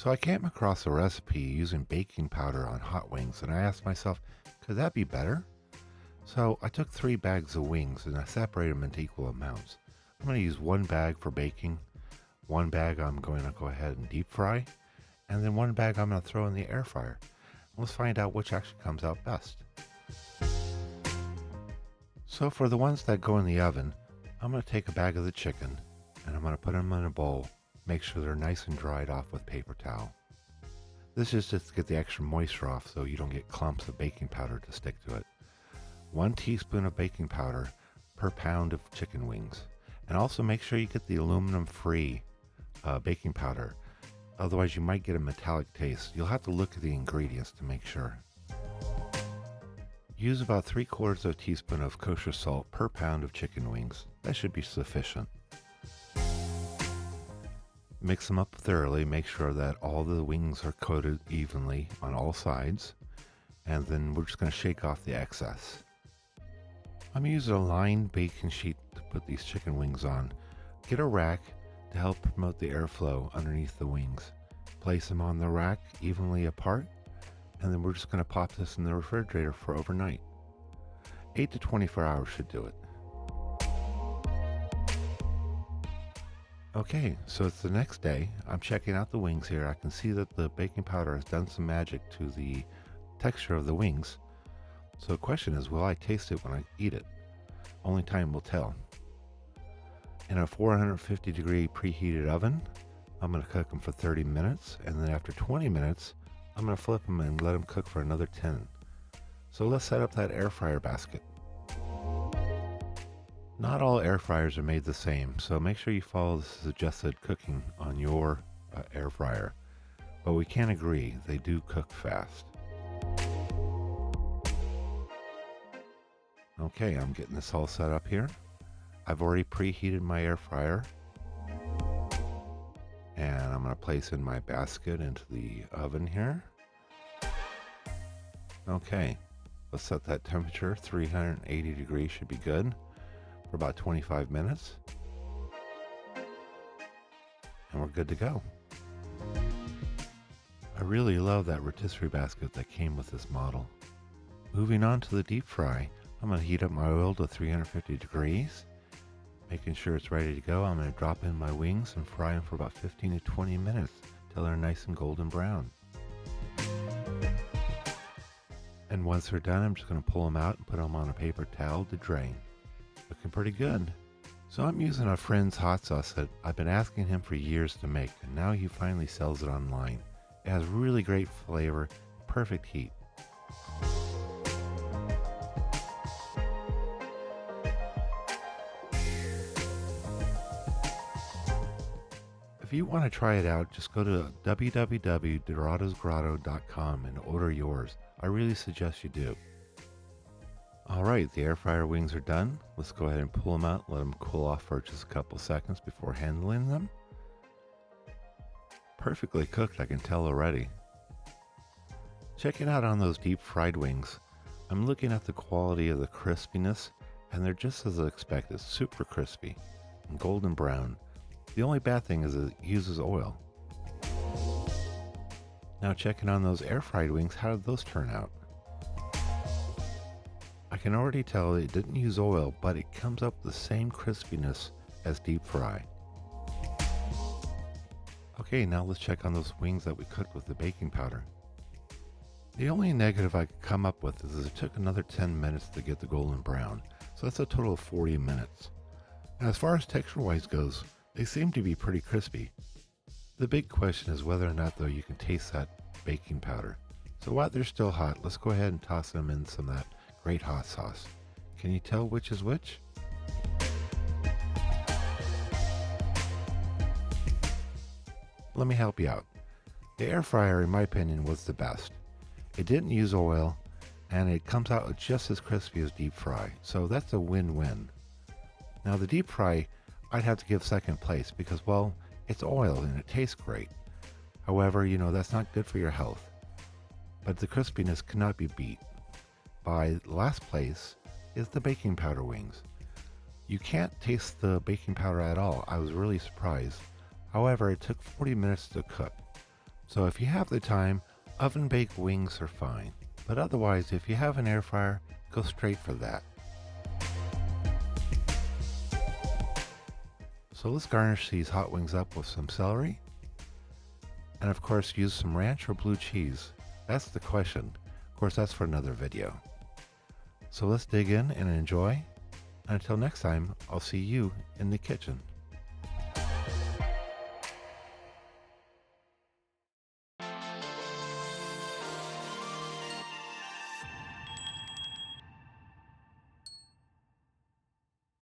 So I came across a recipe using baking powder on hot wings, and I asked myself, could that be better? So I took 3 bags of wings and I separated them into equal amounts. I'm going to use 1 bag for baking, 1 bag I'm going to go ahead and deep fry, and then 1 bag I'm going to throw in the air fryer. Let's find out which actually comes out best. So for the ones that go in the oven, I'm going to take a bag of the chicken and I'm going to put them in a bowl. Make sure they're nice and dried off with paper towel. This is just to get the extra moisture off so you don't get clumps of baking powder to stick to it. 1 teaspoon of baking powder per pound of chicken wings. And also make sure you get the aluminum-free baking powder. Otherwise you might get a metallic taste. You'll have to look at the ingredients to make sure. Use about 3/4 of a teaspoon of kosher salt per pound of chicken wings. That should be sufficient. Mix them up thoroughly. Make sure that all the wings are coated evenly on all sides. And then we're just going to shake off the excess. I'm using a lined baking sheet to put these chicken wings on. Get a rack to help promote the airflow underneath the wings. Place them on the rack evenly apart, and then we're just going to pop this in the refrigerator for overnight. 8 to 24 hours should do it. Okay, so it's the next day. I'm checking out the wings here. I can see that the baking powder has done some magic to the texture of the wings. So the question is, will I taste it when I eat it? Only time will tell. In a 450 degree preheated oven, I'm going to cook them for 30 minutes, and then after 20 minutes, I'm going to flip them and let them cook for another 10. So let's set up that air fryer basket. Not all air fryers are made the same, so make sure you follow the suggested cooking on your air fryer. But we can agree, they do cook fast. Okay, I'm getting this all set up here. I've already preheated my air fryer. And I'm going to place in my basket into the oven here. Okay, let's set that temperature. 380 degrees should be good for about 25 minutes. And we're good to go. I really love that rotisserie basket that came with this model. Moving on to the deep fry, I'm going to heat up my oil to 350 degrees. Making sure it's ready to go, I'm going to drop in my wings and fry them for about 15 to 20 minutes till they're nice and golden brown. And once they're done, I'm just going to pull them out and put them on a paper towel to drain. Looking pretty good. So I'm using a friend's hot sauce that I've been asking him for years to make, and now he finally sells it online. It has really great flavor, perfect heat. If you want to try it out, just go to www.doradosgrotto.com and order yours. I really suggest you do. Alright, the air fryer wings are done. Let's go ahead and pull them out, let them cool off for just a couple seconds before handling them. Perfectly cooked, I can tell already. Checking out on those deep fried wings, I'm looking at the quality of the crispiness, and they're just as expected, super crispy and golden brown. The only bad thing is it uses oil. Now checking on those air fried wings, how did those turn out? I can already tell it didn't use oil, but it comes up with the same crispiness as deep fry. Okay, now let's check on those wings that we cooked with the baking powder. The only negative I could come up with is it took another 10 minutes to get the golden brown, so that's a total of 40 minutes. And as far as texture-wise goes, they seem to be pretty crispy. The big question is whether or not, though, you can taste that baking powder. So while they're still hot, let's go ahead and toss them in some of that great hot sauce. Can you tell which is which? Let me help you out. The air fryer, in my opinion, was the best. It didn't use oil, and it comes out just as crispy as deep fry, so that's a win-win. Now the deep fry, I'd have to give second place because, well, it's oil and it tastes great. However, that's not good for your health. But the crispiness cannot be beat. By last place is the baking powder wings. You can't taste the baking powder at all. I was really surprised. However, it took 40 minutes to cook. So if you have the time, oven-baked wings are fine. But otherwise, if you have an air fryer, go straight for that. So let's garnish these hot wings up with some celery. And of course, use some ranch or blue cheese. That's the question. Of course, that's for another video. So let's dig in and enjoy. Until next time, I'll see you in the kitchen.